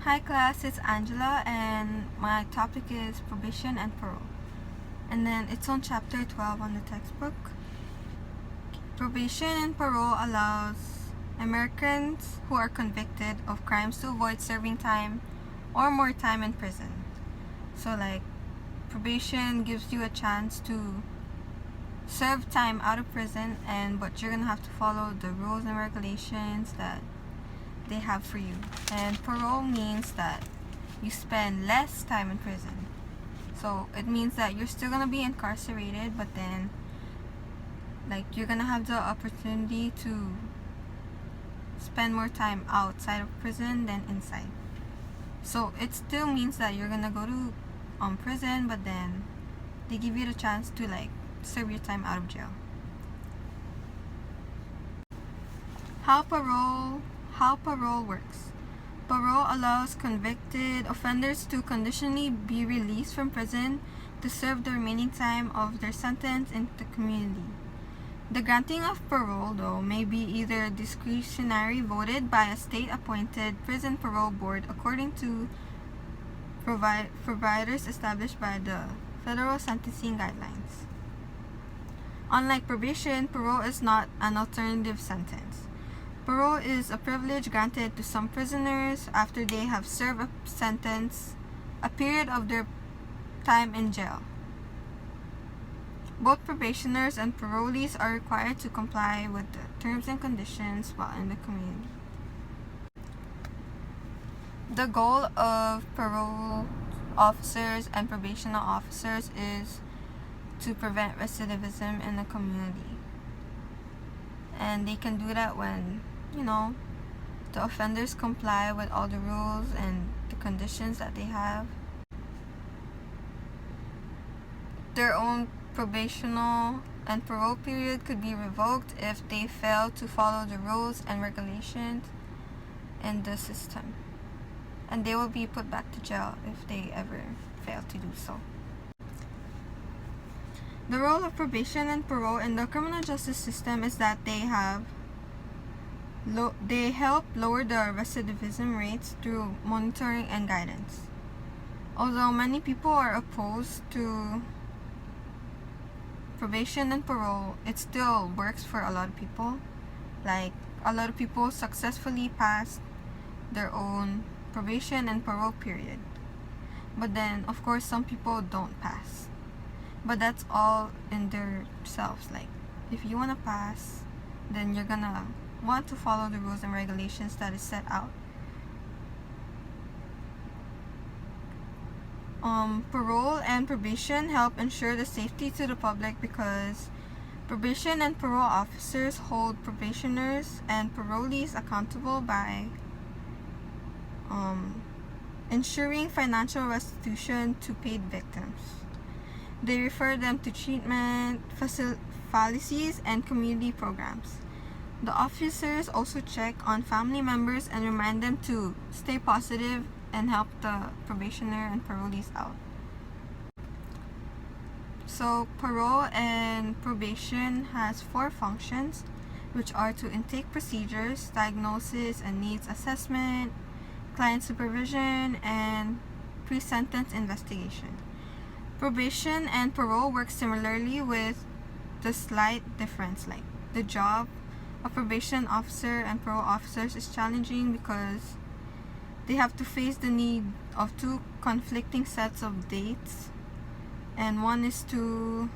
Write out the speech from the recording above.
Hi class, it's Angela and my topic is probation and parole. And then it's on chapter 12 on the textbook. Probation and parole allows Americans who are convicted of crimes to avoid serving time or more time in prison. So like probation gives you a chance to serve time out of prison, but you're gonna have to follow the rules and regulations that they have for you. And parole means that you spend less time in prison. So it means that you're still gonna be incarcerated, but then you're gonna have the opportunity to spend more time outside of prison than inside. So it still means that you're gonna go to prison, but then they give you the chance to serve your time out of jail. How parole works. Parole allows convicted offenders to conditionally be released from prison to serve the remaining time of their sentence in the community. The granting of parole, though, may be either discretionary, voted by a state-appointed prison parole board according to providers established by the federal sentencing guidelines. Unlike probation, parole is not an alternative sentence. Parole is a privilege granted to some prisoners after they have served a period of their time in jail. Both probationers and parolees are required to comply with the terms and conditions while in the community. The goal of parole officers and probation officers is to prevent recidivism in the community. And they can do that when, the offenders comply with all the rules and the conditions that they have. Their own probational and parole period could be revoked if they fail to follow the rules and regulations in the system. And they will be put back to jail if they ever fail to do so. The role of probation and parole in the criminal justice system is that they help lower the recidivism rates through monitoring and guidance. Although many people are opposed to probation and parole, it still works for a lot of people. A lot of people successfully pass their own probation and parole period. But then, of course, some people don't pass. But that's all in themselves. If you want to pass, then you're gonna want to follow the rules and regulations that is set out. Parole and probation help ensure the safety to the public because probation and parole officers hold probationers and parolees accountable by ensuring financial restitution to paid victims. They refer them to treatment facilities and community programs. The officers also check on family members and remind them to stay positive and help the probationer and parolees out. So parole and probation has 4 functions, which are to intake procedures, diagnosis and needs assessment, client supervision, and pre-sentence investigation. Probation and parole work similarly with the slight difference. The job of probation officer and parole officers is challenging because they have to face the need of 2 conflicting sets of dates, and one is to